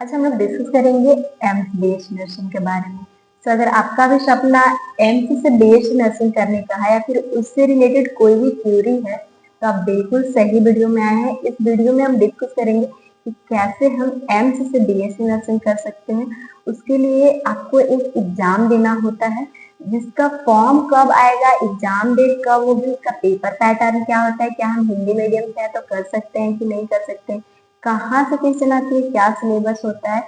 आज हम लोग डिस्कस करेंगे एम्स बीएससी नर्सिंग के बारे में। तो अगर आपका भी सपना एम्स से बीएससी नर्सिंग करने का है या फिर उससे रिलेटेड कोई भी क्यूरी है तो आप बिल्कुल सही वीडियो में आए हैं। इस वीडियो में हम डिस्कस करेंगे कि कैसे हम एम्स से बीएससी नर्सिंग कर सकते हैं। उसके लिए आपको एक एग्जाम देना होता है जिसका फॉर्म कब आएगा, एग्जाम डेट कब होगी, उसका पेपर पैटर्न क्या होता है, क्या हम हिंदी मीडियम से है तो कर सकते हैं कि नहीं कर सकते, कहाँ से क्वेश्चन आती है, क्या सिलेबस होता है,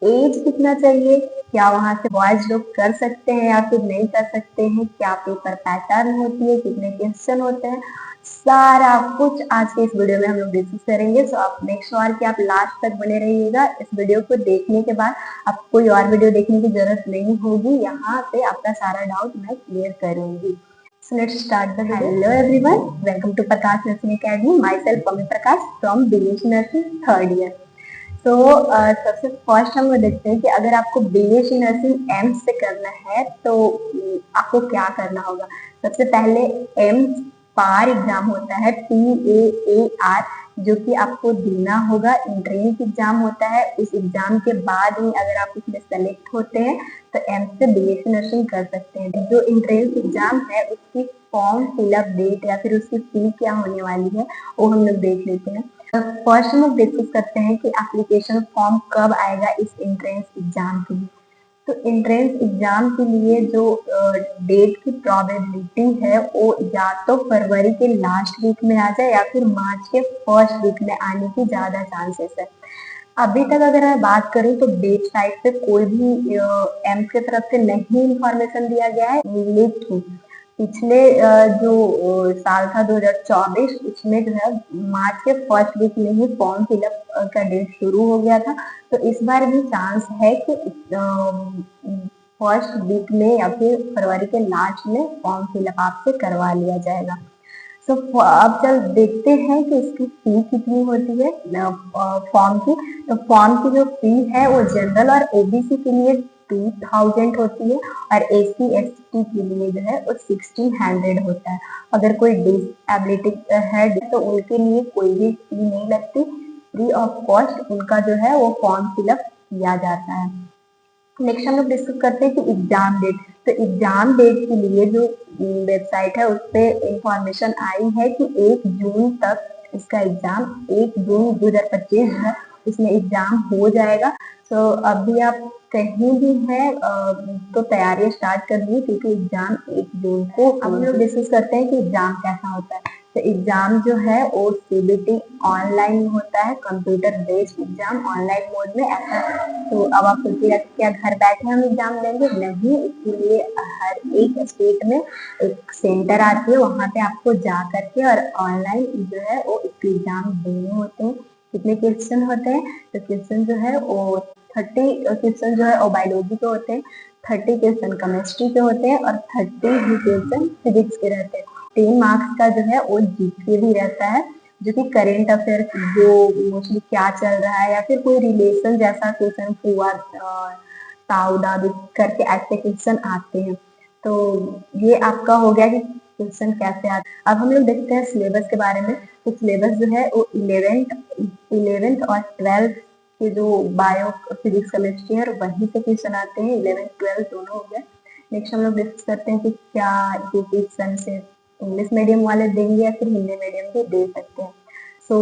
एज कितना चाहिए, क्या वहां से बॉयज लोग कर सकते हैं या फिर नहीं कर सकते हैं, क्या पेपर पैटर्न होती है, कितने क्वेश्चन होते हैं, सारा कुछ आज के इस वीडियो में हम लोग डिस्कस करेंगे। सो आप मेक श्योर कि आप लास्ट तक बने रहिएगा। इस वीडियो को देखने के बाद आपको कोई और वीडियो देखने की जरूरत नहीं होगी, यहाँ पे आपका सारा डाउट मैं क्लियर करूंगी। So let's start the video. Hello everyone, welcome to Prakash Nursing Academy. Myself Pami Prakash from BSc Nursing third year. तो सबसे फर्स्ट हम लोग देखते हैं कि अगर आपको बीएससी नर्सिंग एम्स से करना है तो आपको क्या करना होगा। सबसे पहले एम्स पार एग्जाम होता है, PAAR, जो कि आपको देना होगा। एंट्रेंस एग्जाम होता है। उस एग्जाम के बाद ही अगर आप उसमें सेलेक्ट होते हैं तो एम्स से बीएससी नर्सिंग कर सकते हैं। जो एंट्रेंस एग्जाम है उसकी फॉर्म फिलअप डेट या फिर उसकी फी क्या होने वाली है वो हम लोग देख लेते हैं। फर्स्ट हम लोग डिस्कस करते हैं कि एप्लीकेशन फॉर्म कब आएगा इस एंट्रेंस एग्जाम के लिए। तो एंट्रेंस एग्जाम के लिए जो डेट की प्रोबेबिलिटी है वो या तो फरवरी के लास्ट वीक में आ जाए या फिर मार्च के फर्स्ट वीक में आने की ज्यादा चांसेस है। अभी तक अगर मैं बात करूं तो वेबसाइट पे कोई भी एम्स की तरफ से नहीं इंफॉर्मेशन दिया गया है, लेकिन पिछले जो साल था 2024 उसमें जो है मार्च के फर्स्ट वीक में ही फॉर्म फिलअप का डेट शुरू हो गया था। तो इस बार भी चांस है कि फर्स्ट वीक में या फिर फरवरी के लास्ट में फॉर्म फिलअप आपसे करवा लिया जाएगा। तो अब चल देखते हैं कि इसकी फी कितनी होती है फॉर्म की। तो फॉर्म की जो फी है वो जनरल और ओबीसी के लिए 2000 होती है और एससी एसटी के लिए जो है वो 1600 होता है। अगर कोई डिसेबिलिटी है तो उनके लिए कोई भी फी नहीं लगती, फ्री ऑफ कॉस्ट उनका जो है वो फॉर्म फिलअप किया जाता है। नेक्स्ट हम लोग डिस्कस करते हैं कि एग्जाम डेट। तो एग्जाम डेट के लिए जो वेबसाइट है उस पर इंफॉर्मेशन आई है कि 1 जून तक इसका एग्जाम, 1 जून 2025 है इसमें एग्जाम हो जाएगा। तो अभी आप कहीं भी हैं तो तैयारी स्टार्ट कर दी क्योंकि एग्जाम 1 जून को। अब हम लोग डिस्कस करते हैं कि एग्जाम कैसा होता है। तो एग्जाम जो है वो सीबीटी ऑनलाइन होता है, computer based exam online mode में ऐसा। तो अब आप सोचिएगा क्या घर बैठे हम एग्जाम देंगे? नहीं, इसके लिए हर एक स्टेट में एक सेंटर आती है, वहां पे आपको जा करके और ऑनलाइन जो है वो एग्जाम देने होते हैं। कितने क्वेश्चन होते हैं? तो क्वेश्चन जो है वो 30 क्वेश्चन जो है वो बायोलॉजी के होते हैं, 30 क्वेश्चन केमिस्ट्री के होते हैं और 30 ही क्वेश्चन फिजिक्स के रहते हैं। 3 मार्क्स का जो है वो जीके भी रहता है, जो कि करेंट अफेयर जो मोस्टली क्या चल रहा है या फिर कोई रिलेशन जैसा क्वेश्चन हुआ ताऊ दादू करके ऐसे क्वेश्चन आते हैं। तो ये आपका हो गया कि क्वेश्चन कैसे आते हैं। अब हम लोग देखते हैं सिलेबस के बारे में। तो सिलेबस जो है वो 11th और 12th के जो बायो फिजिक्स केमिस्ट्री है वहीं से क्वेश्चन आते हैं। 11th 12th दोनों हो गए। नेक्स्ट हम लोग डिस्कस करते हैं कि क्या ये क्वेश्चन से इंग्लिश मीडियम वाले देंगे या फिर हिंदी मीडियम भी दे सकते हैं। सो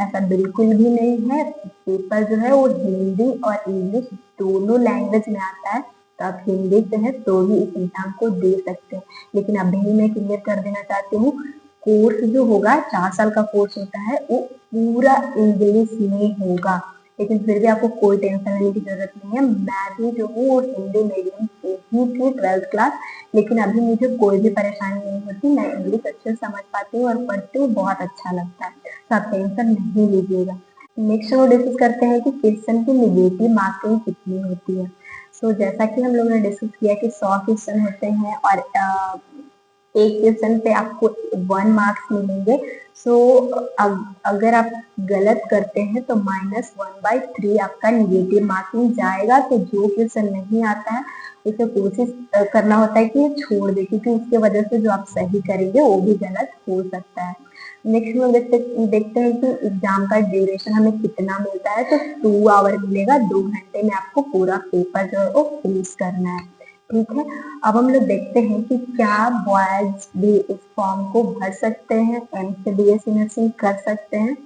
ऐसा बिल्कुल भी नहीं है। पेपर जो है वो हिंदी और इंग्लिश दोनों लैंग्वेज में आता है, तो आप हिंदी से है तो ही इस एग्जाम को दे सकते हैं। लेकिन अभी मैं क्लियर कर देना चाहती हूँ, कोर्स जो होगा 4 साल का कोर्स होता है वो पूरा इंग्लिश में होगा। लेकिन फिर भी आपको कोई टेंशन लेने की जरूरत नहीं है। मैं भी जो हूँ वो हिंदी मीडियम से ही थी 12th क्लास, लेकिन अभी मुझे कोई भी परेशानी नहीं होती। मैं इंग्लिश अच्छे से समझ पाती हूँ और पढ़ती हूँ, बहुत अच्छा लगता है। तो आप टेंशन नहीं लीजिएगा। नेक्स्ट हम डिस्कस करते हैं कि क्वेश्चन की नेगेटिव मार्किंग कितनी होती है। सो जैसा कि हम लोगों ने डिस्कस किया कि 100 क्वेश्चन होते हैं और एक क्वेश्चन पे आपको 1 मार्क्स मिलेंगे। सो अगर आप गलत करते हैं तो -1/3 आपका नेगेटिव मार्किंग जाएगा। तो जो क्वेश्चन नहीं आता है उसे कोशिश करना होता है कि ये छोड़ दे, क्योंकि उसके वजह से जो आप सही करेंगे वो भी गलत हो सकता है। नेक्स्ट में देखते हैं कि एग्जाम का ड्यूरेशन हमें कितना मिलता है। तो 2 आवर मिलेगा, 2 घंटे में आपको पूरा पेपर जो है वो फिनिश करना है। ठीक है, अब हम लोग देखते हैं कि क्या बॉयज भी इस फॉर्म को भर सकते हैं, एम्स से बीएससी नर्सिंग कर सकते हैं।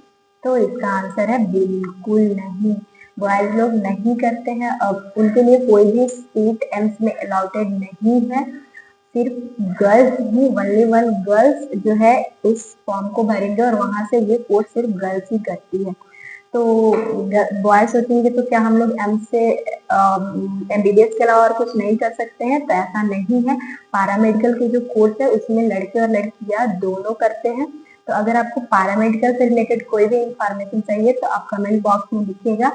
तो इसका आंसर है बिल्कुल नहीं, बॉयज लोग नहीं करते हैं। अब उनके लिए कोई भी सीट एम्स में अलाउटेड नहीं है, सिर्फ गर्ल्स ही, ओनली वन गर्ल्स जो है इस फॉर्म को भरेंगे और वहां से ये कोर्स सिर्फ गर्ल्स ही करती है। तो बॉयज सोचेंगे तो क्या हम लोग एम से एमबीबीएस के अलावा और कुछ नहीं कर सकते हैं, तो ऐसा नहीं है। पैरामेडिकल के जो कोर्स है उसमें लड़के और लड़कियां दोनों करते हैं। तो अगर आपको पैरामेडिकल से रिलेटेड कोई भी इंफॉर्मेशन चाहिए तो आप कमेंट बॉक्स में लिखिएगा,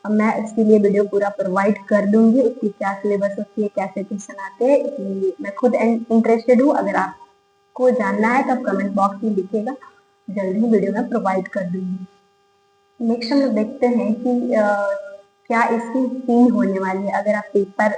मैं इसके लिए वीडियो पूरा प्रोवाइड कर दूंगी। उसकी क्या सिलेबस होती है, कैसे क्वेश्चन आते हैं, इसलिए मैं खुद इंटरेस्टेड हूँ। अगर आपको जानना है तो आप कमेंट बॉक्स में लिखिएगा, जल्दी ही वीडियो में प्रोवाइड कर दूंगी। नेक्स्ट हम लोग देखते हैं कि क्या इसकी फी होने वाली है। अगर आप पेपर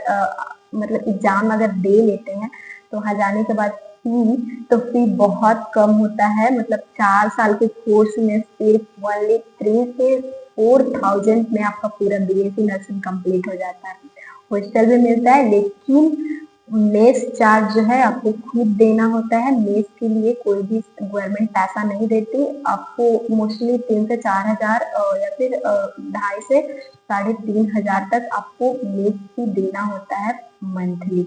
मतलब एग्जाम अगर दे लेते हैं तो वहाँ जाने के बाद फी बहुत कम होता है। मतलब 4 साल के कोर्स में सिर्फ ओनली 3 से 4,000 में आपका पूरा बीएससी नर्सिंग कंप्लीट हो जाता है। हॉस्टल भी मिलता है, लेकिन मेस चार्ज जो है आपको खुद देना होता है। मेस के लिए कोई भी गवर्नमेंट पैसा नहीं देती आपको। मोस्टली 3 से 4 हजार या फिर 2.5 से 3.5 हजार तक आपको मेस फी देना होता है मंथली।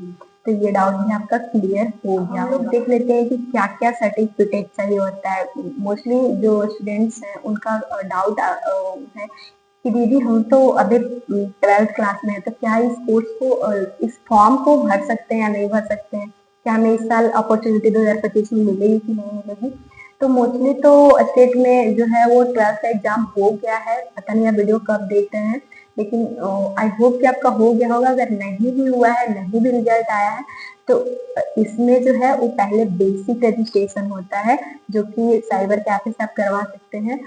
तो ये डाउट भी आपका क्लियर हो गया। हम लोग देख लेते हैं कि क्या क्या सर्टिफिकेट चाहिए होता है। मोस्टली जो स्टूडेंट्स हैं उनका डाउट है कि दीदी हम तो अभी 12th क्लास में है, तो क्या इस कोर्स को इस फॉर्म को भर सकते हैं या नहीं भर सकते हैं, क्या हमें इस साल अपॉर्चुनिटी 2025 में मिलेगी कि नहीं मिलेगी। तो मोस्टली तो स्टेट में जो है वो 12th का एग्जाम हो गया है, पता नहीं आप वीडियो कब देखते हैं, लेकिन आई होप कि आपका हो गया होगा। अगर नहीं भी हुआ है, नहीं भी रिजल्ट आया है, तो इसमें जो है वो पहले बेसिक रजिस्ट्रेशन होता है जो कि साइबर कैफे से आप करवा सकते हैं।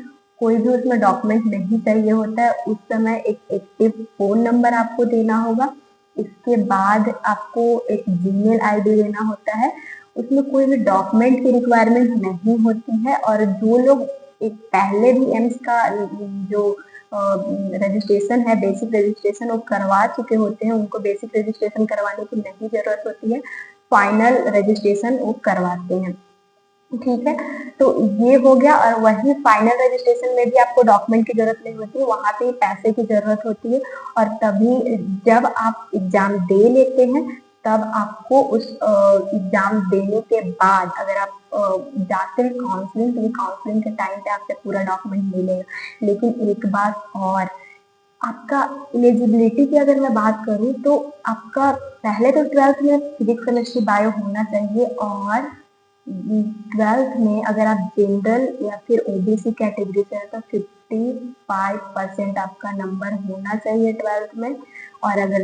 कोई भी उसमें डॉक्यूमेंट नहीं चाहिए होता है। उस समय एक एक्टिव फोन नंबर आपको देना होगा। इसके बाद आपको एक जीमेल आईडी देना होता है। उसमें कोई भी डॉक्यूमेंट की रिक्वायरमेंट नहीं होती है। और जो लोग एक पहले भी एम्स का जो रजिस्ट्रेशन है, बेसिक रजिस्ट्रेशन वो करवा चुके होते हैं, उनको बेसिक रजिस्ट्रेशन करवाने की नहीं जरूरत होती है, फाइनल रजिस्ट्रेशन वो करवाते हैं। ठीक है, तो ये हो गया। और वही फाइनल रजिस्ट्रेशन में भी आपको डॉक्यूमेंट की जरूरत नहीं होती, वहां पे पैसे की जरूरत होती है। और तभी जब आप एग्जाम दे लेते हैं तब आपको उस एग्जाम देने के बाद अगर आप जाते हैं काउंसलिंग, तो काउंसलिंग के टाइम पे आपसे पूरा डॉक्यूमेंट मिलेगा। लेकिन एक बात और, आपका एलिजिबिलिटी की अगर मैं बात करूं तो आपका पहले तो 12th में फिजिक्स केमिस्ट्री बायो होना चाहिए। और 12th में अगर आप जनरल या फिर ओबीसी कैटेगरी से हैं तो 55% आपका नंबर होना चाहिए 12th में। और अगर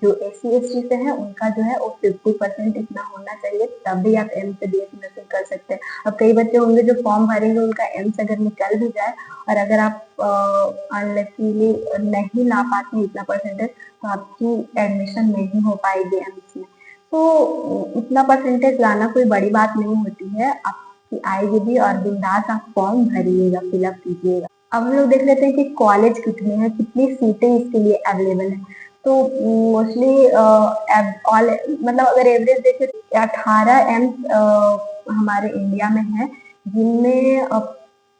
जो एससी एसटी से है उनका जो है वो 50% इतना होना चाहिए, तभी आप एम से बीएससी नर्सिंग कर सकते हैं। अब कई बच्चे होंगे जो फॉर्म भरेंगे, उनका एम्स अगर निकल भी जाए और अगर आप अनलकीली नहीं ला पाते इतना परसेंटेज, तो आपकी एडमिशन नहीं हो पाएगी एम्स में। तो इतना परसेंटेज लाना कोई बड़ी बात नहीं होती है, आपकी आएगी भी। और बिंदास आप फॉर्म भरिएगा, फिलअप कीजिएगा। अब हम लोग देख लेते हैं कि कॉलेज कितने हैं, कितनी सीटें इसके लिए अवेलेबल है। तो मोस्टली ऑल मतलब अगर एवरेज देखें तो 18 एम्स हमारे इंडिया में है, जिनमें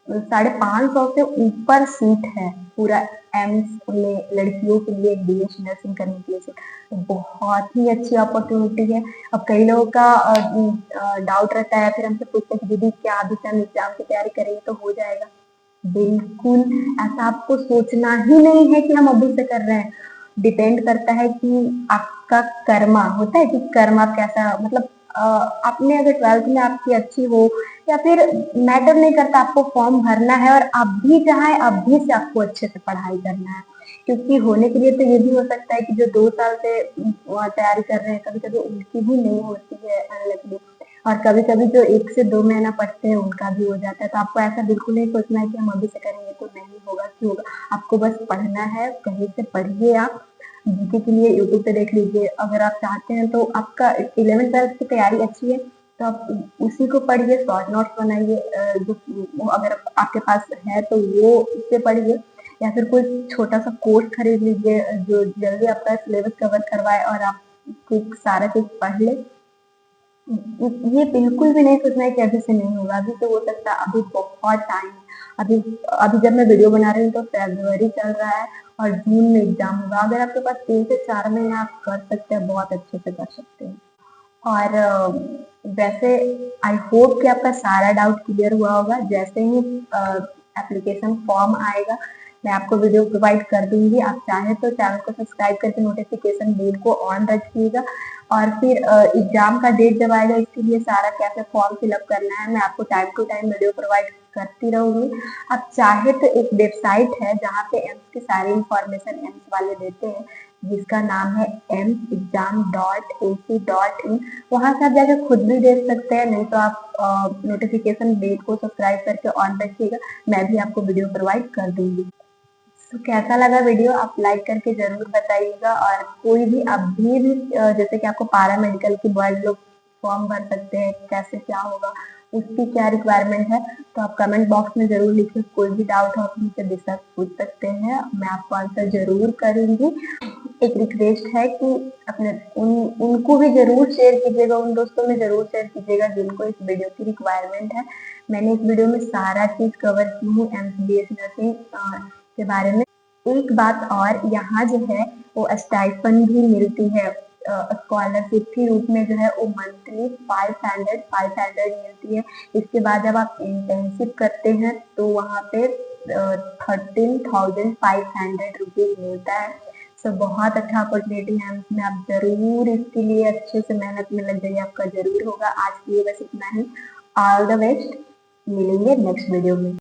550 से ऊपर सीट है पूरा एम्स में लड़कियों के लिए बीएससी नर्सिंग करने के लिए सीट। तो बहुत ही अच्छी अपॉर्चुनिटी है। अब कई लोगों का डाउट रहता है, फिर हमसे पूछते हैं कि दीदी क्या अभी से हम एग्जाम की तैयारी करेंगे तो हो जाएगा। बिल्कुल ऐसा आपको सोचना ही नहीं है कि हम अभी से कर रहे हैं। डिपेंड करता है कि आपका कर्मा होता है कि कर्म आप कैसा, मतलब आपने अगर 12th में आपकी अच्छी हो या फिर मैटर नहीं करता, आपको फॉर्म भरना है और अब भी चाहे अब भी से आपको अच्छे से पढ़ाई करना है। क्योंकि होने के लिए तो ये भी हो सकता है कि जो 2 साल से तैयारी कर रहे हैं, कभी कभी उनकी भी नहीं होती है अनलकली। और कभी कभी जो 1 से 2 महीना पढ़ते हैं उनका भी हो जाता है। तो आपको ऐसा बिल्कुल नहीं सोचना है कि हम अभी से करेंगे तो नहीं होगा, क्यों होगा। आपको बस पढ़ना है, कहीं से पढ़िए। आप जीके के लिए यूट्यूब पे देख लीजिए। अगर आप चाहते हैं तो आपका 11th 12th की तैयारी अच्छी है, तो आप उसी को पढ़िए, शॉर्ट नोट्स बनाइए, जो अगर आपके पास है तो वो उससे पढ़िए, या फिर कोई छोटा सा कोर्स खरीद लीजिए जो जल्दी आपका सिलेबस कवर करवाए और आप सारा चीज पढ़ ले। ये बिल्कुल भी नहीं सोचना है कि अभी से नहीं होगा, अभी तो हो सकता है, अभी बहुत टाइम है। अभी अभी जब मैं वीडियो बना रही हूँ तो फरवरी चल रहा है और जून में एग्जाम होगा। अगर आपके पास 3 से 4 महीने आप कर सकते हैं, बहुत अच्छे से कर सकते हैं। और वैसे आई होप कि आपका सारा डाउट क्लियर हुआ होगा। जैसे ही एप्लीकेशन फॉर्म आएगा मैं आपको वीडियो प्रोवाइड कर दूंगी। आप चाहें तो चैनल को सब्सक्राइब करके नोटिफिकेशन बेल को ऑन रखिएगा, और फिर एग्जाम का डेट जब आएगा इसके लिए सारा कैसे फॉर्म फिलअप करना है मैं आपको time to time video provide करती रहूंगी। आप चाहे तो एक वेबसाइट है जहाँ पे एम्स की सारी इंफॉर्मेशन एम्स वाले देते हैं, जिसका नाम है emsexam.ac.in। वहां से आप जाकर खुद भी देख सकते हैं, नहीं तो आप नोटिफिकेशन बेल को सब्सक्राइब करके ऑन रखिएगा, मैं भी आपको वीडियो प्रोवाइड कर दूंगी। तो कैसा लगा वीडियो आप लाइक करके जरूर बताइएगा। और कोई भी अभी भी जैसे कि आपको पारा मेडिकल की बॉयज लोग फॉर्म भर सकते हैं, कैसे क्या होगा, उसकी क्या रिक्वायरमेंट है, तो आप कमेंट बॉक्स में जरूर लिखिए। कोई भी डाउट हो आप मुझसे बेशक पूछ सकते हैं, मैं आपको आंसर जरूर करूंगी। एक रिक्वेस्ट है कि अपने उनको भी जरूर शेयर कीजिएगा, उन दोस्तों में जरूर शेयर कीजिएगा जिनको इस वीडियो की रिक्वायरमेंट है। मैंने इस वीडियो में सारा चीज कवर की हूँ एमबीबीएस नर्सिंग के बारे में। एक बात और, यहाँ जो है वो स्टाइपेंड भी मिलती है, स्कॉलरशिप के रूप में जो है वो मंथली 500 मिलती है। इसके बाद जब आप इंटर्नशिप करते हैं तो वहाँ पे 13,500 रुपीज मिलता है। सो बहुत अच्छा अपॉर्चुनिटी है इसमें, आप जरूर इसके लिए अच्छे से मेहनत में लग जाइए, आपका जरूर होगा। आज के लिए बस इतना ही। ऑल द बेस्ट, मिलेंगे नेक्स्ट वीडियो में।